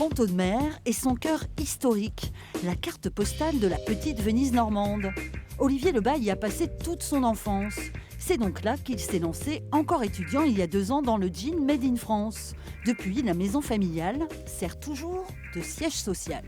Ponto de Mer est son cœur historique, la carte postale de la petite Venise normande. Olivier Lebas y a passé toute son enfance. C'est donc là qu'il s'est lancé, encore étudiant il y a 2 ans, dans le jean Made in France. Depuis, la maison familiale sert toujours de siège social.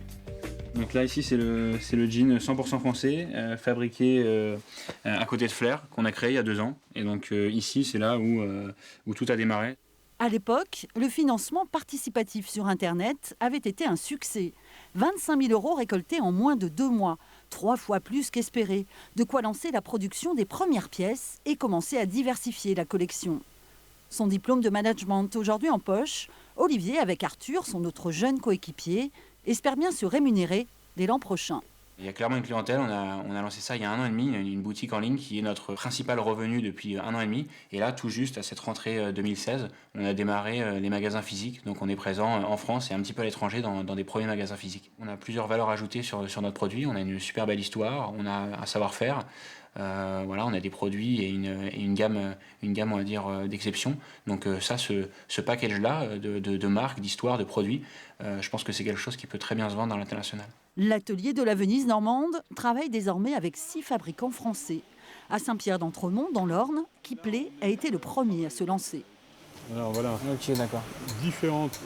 Donc là, ici, c'est le jean 100% français, fabriqué à côté de Flers, qu'on a créé il y a 2 ans. Et donc ici, c'est là où tout a démarré. À l'époque, le financement participatif sur Internet avait été un succès. 25 000 € récoltés en moins de 2 mois, 3 fois plus qu'espéré. De quoi lancer la production des premières pièces et commencer à diversifier la collection. Son diplôme de management aujourd'hui en poche, Olivier, avec Arthur, son autre jeune coéquipier, espère bien se rémunérer dès l'an prochain. Il y a clairement une clientèle, on a lancé ça il y a 1 an et demi, une boutique en ligne qui est notre principal revenu depuis 1 an et demi. Et là, tout juste à cette rentrée 2016, on a démarré les magasins physiques. Donc on est présent en France et un petit peu à l'étranger dans des premiers magasins physiques. On a plusieurs valeurs ajoutées sur notre produit, on a une super belle histoire, on a un savoir-faire. On a des produits et une gamme on va dire d'exception. Donc ce package-là de marques, d'histoires, de produits, je pense que c'est quelque chose qui peut très bien se vendre dans l'international. L'atelier de la Venise normande travaille désormais avec 6 fabricants français. À Saint-Pierre-d'Entremont, dans l'Orne, Kiplé a été le premier à se lancer. Alors voilà, Ok, d'accord. différentes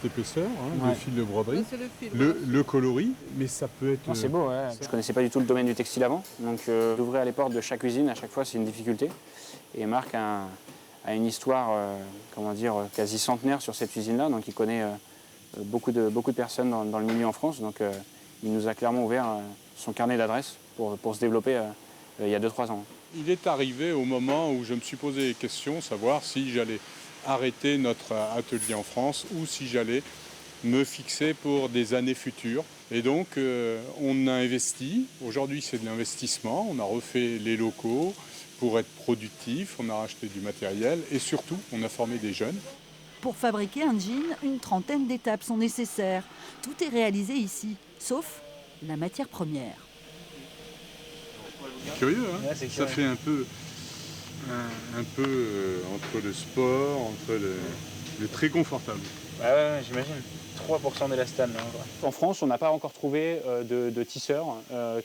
épaisseurs Ouais. de fil de broderie, C'est le fil. le coloris, mais ça peut être... Non, c'est beau, ouais. Je connaissais pas du tout le domaine du textile avant, donc d'ouvrir les portes de chaque usine à chaque fois c'est une difficulté. Et Marc a une histoire, quasi centenaire sur cette usine-là, donc il connaît beaucoup de personnes dans le milieu en France, donc il nous a clairement ouvert son carnet d'adresses pour se développer il y a 2-3 ans. Il est arrivé au moment où je me suis posé des questions, savoir si j'allais arrêter notre atelier en France ou si j'allais me fixer pour des années futures. Et donc on a investi, aujourd'hui c'est de l'investissement, on a refait les locaux pour être productif, on a racheté du matériel et surtout on a formé des jeunes. Pour fabriquer un jean, une 30aine d'étapes sont nécessaires. Tout est réalisé ici, sauf la matière première. Curieux, hein Ouais, c'est Ça curieux. fait un peu entre le sport, entre le très confortable. Ouais, j'imagine. 3% d'élastane, là, en vrai. En France, on n'a pas encore trouvé de tisseurs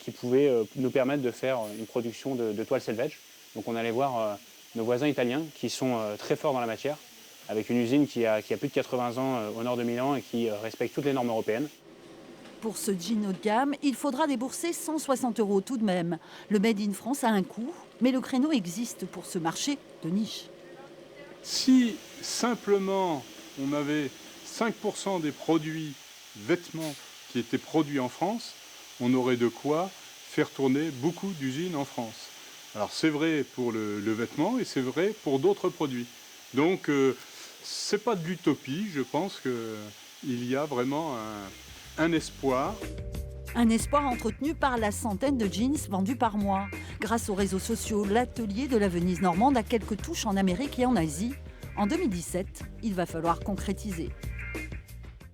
qui pouvaient nous permettre de faire une production de toile selvage. Donc on allait voir nos voisins italiens qui sont très forts dans la matière, avec une usine qui a plus de 80 ans au nord de Milan et qui respecte toutes les normes européennes. Pour ce jean haut de gamme, il faudra débourser 160 € tout de même. Le Made in France a un coût, mais le créneau existe pour ce marché de niche. Si simplement on avait 5% des produits vêtements qui étaient produits en France, on aurait de quoi faire tourner beaucoup d'usines en France. Alors c'est vrai pour le vêtement et c'est vrai pour d'autres produits. Donc c'est pas de l'utopie, je pense qu'il y a vraiment un espoir. Un espoir entretenu par la centaine de jeans vendus par mois. Grâce aux réseaux sociaux, l'atelier de la Venise normande a quelques touches en Amérique et en Asie. En 2017, il va falloir concrétiser.